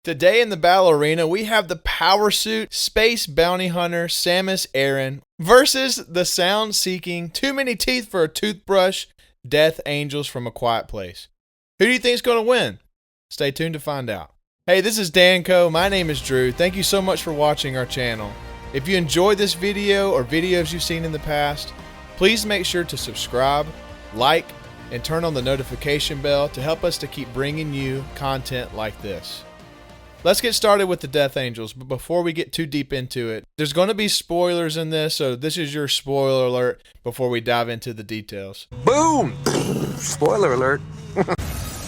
Today in the battle arena, we have the power suit space bounty hunter Samus Aran versus the sound-seeking, too many teeth for a toothbrush death angels from A Quiet Place. Who do you think is going to win? Stay tuned to find out. Hey, this is DanCo. My name is Drew. Thank you so much for watching our channel. If you enjoyed this video or videos you've seen in the past, please make sure to subscribe, like, and turn on the notification bell to help us to keep bringing you content like this. Let's get started with the Death Angels, but before we get too deep into it, there's going to be spoilers in this, so this is your spoiler alert before we dive into the details. Boom! Spoiler alert.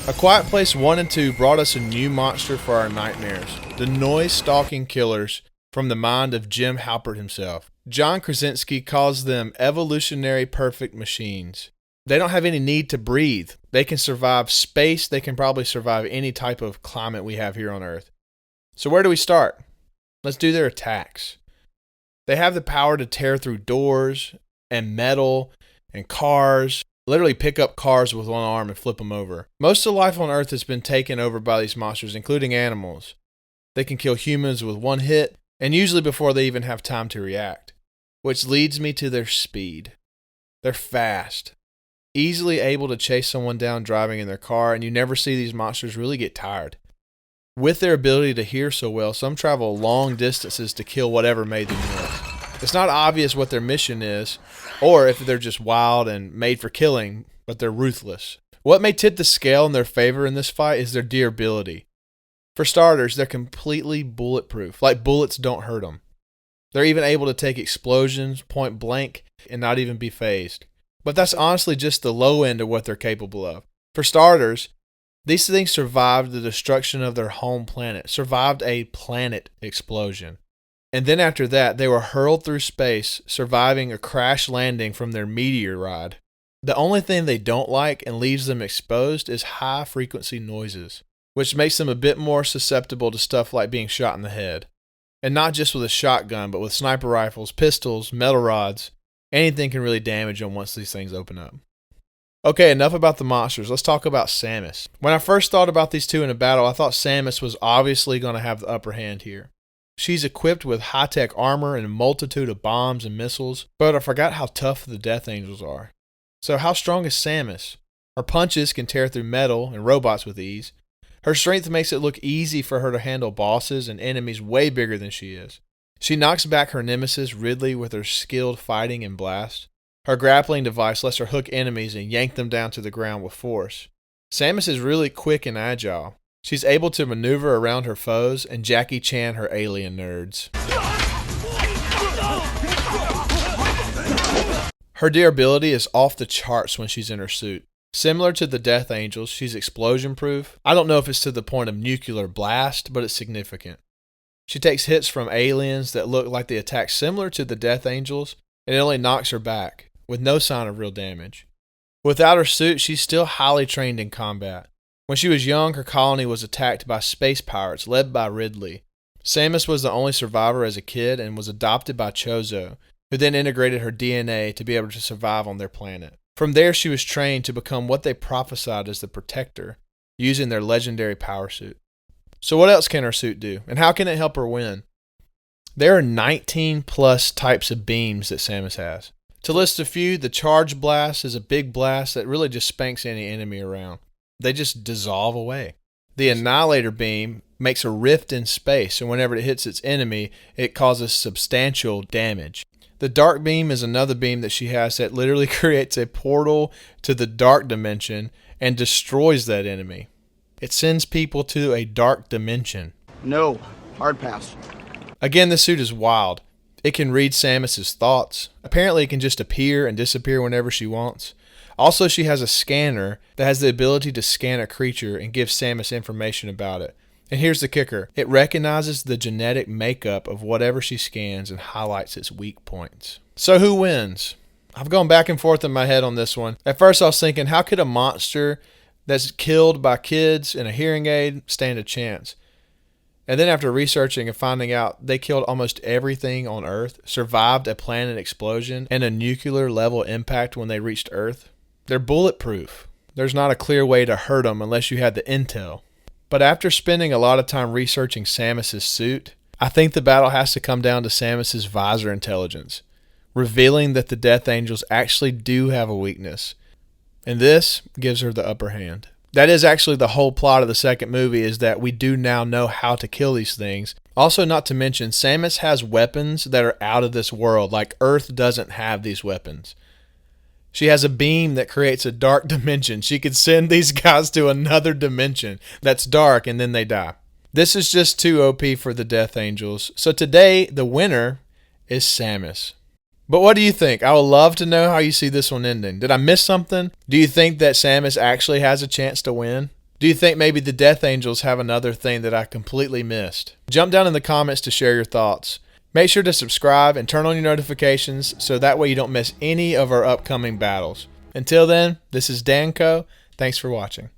A Quiet Place 1 and 2 brought us a new monster for our nightmares, the noise-stalking killers from the mind of Jim Halpert himself. John Krasinski calls them evolutionary perfect machines. They don't have any need to breathe. They can survive space. They can probably survive any type of climate we have here on Earth. So where do we start? Let's do their attacks. They have the power to tear through doors and metal and cars, literally pick up cars with one arm and flip them over. Most of life on Earth has been taken over by these monsters, including animals. They can kill humans with one hit, and usually before they even have time to react. Which leads me to their speed. They're fast, easily able to chase someone down driving in their car, and you never see these monsters really get tired. With their ability to hear so well, some travel long distances to kill whatever made them miss. It's not obvious what their mission is, or if they're just wild and made for killing, but they're ruthless. What may tip the scale in their favor in this fight is their durability. For starters, they're completely bulletproof, like bullets don't hurt them. They're even able to take explosions point blank and not even be phased. But that's honestly just the low end of what they're capable of. For starters, these things survived the destruction of their home planet, survived a planet explosion. And then after that, they were hurled through space, surviving a crash landing from their meteor ride. The only thing they don't like and leaves them exposed is high-frequency noises, which makes them a bit more susceptible to stuff like being shot in the head. And not just with a shotgun, but with sniper rifles, pistols, metal rods. Anything can really damage them once these things open up. Okay, enough about the monsters. Let's talk about Samus. When I first thought about these two in a battle, I thought Samus was obviously going to have the upper hand here. She's equipped with high-tech armor and a multitude of bombs and missiles, but I forgot how tough the Death Angels are. So how strong is Samus? Her punches can tear through metal and robots with ease. Her strength makes it look easy for her to handle bosses and enemies way bigger than she is. She knocks back her nemesis Ridley with her skilled fighting and blast. Her grappling device lets her hook enemies and yank them down to the ground with force. Samus is really quick and agile. She's able to maneuver around her foes and Jackie Chan her alien nerds. Her durability is off the charts when she's in her suit. Similar to the Death Angels, she's explosion-proof. I don't know if it's to the point of nuclear blast, but it's significant. She takes hits from aliens that look like they attack similar to the Death Angels, and it only knocks her back, with no sign of real damage. Without her suit, she's still highly trained in combat. When she was young, her colony was attacked by space pirates led by Ridley. Samus was the only survivor as a kid and was adopted by Chozo, who then integrated her DNA to be able to survive on their planet. From there, she was trained to become what they prophesied as the Protector, using their legendary power suit. So what else can her suit do, and how can it help her win? There are 19 plus types of beams that Samus has. To list a few, the Charge Blast is a big blast that really just spanks any enemy around. They just dissolve away. The Annihilator Beam makes a rift in space, and whenever it hits its enemy, it causes substantial damage. The Dark Beam is another beam that she has that literally creates a portal to the dark dimension and destroys that enemy. It sends people to a dark dimension. No, hard pass. Again, this suit is wild. It can read Samus's thoughts. Apparently, it can just appear and disappear whenever she wants. Also, she has a scanner that has the ability to scan a creature and give Samus information about it. And here's the kicker. It recognizes the genetic makeup of whatever she scans and highlights its weak points. So who wins? I've gone back and forth in my head on this one. At first, I was thinking, how could a monster that's killed by kids in a hearing aid stand a chance? And then after researching and finding out they killed almost everything on Earth, survived a planet explosion and a nuclear level impact when they reached Earth, they're bulletproof. There's not a clear way to hurt them unless you had the intel. But after spending a lot of time researching Samus's suit, I think the battle has to come down to Samus's visor intelligence, revealing that the Death Angels actually do have a weakness. And this gives her the upper hand. That is actually the whole plot of the second movie, is that we do now know how to kill these things. Also, not to mention, Samus has weapons that are out of this world, like Earth doesn't have these weapons. She has a beam that creates a dark dimension. She could send these guys to another dimension that's dark and then they die. This is just too OP for the Death Angels. So today, the winner is Samus. But what do you think? I would love to know how you see this one ending. Did I miss something? Do you think that Samus actually has a chance to win? Do you think maybe the Death Angels have another thing that I completely missed? Jump down in the comments to share your thoughts. Make sure to subscribe and turn on your notifications so that way you don't miss any of our upcoming battles. Until then, this is DanCo. Thanks for watching.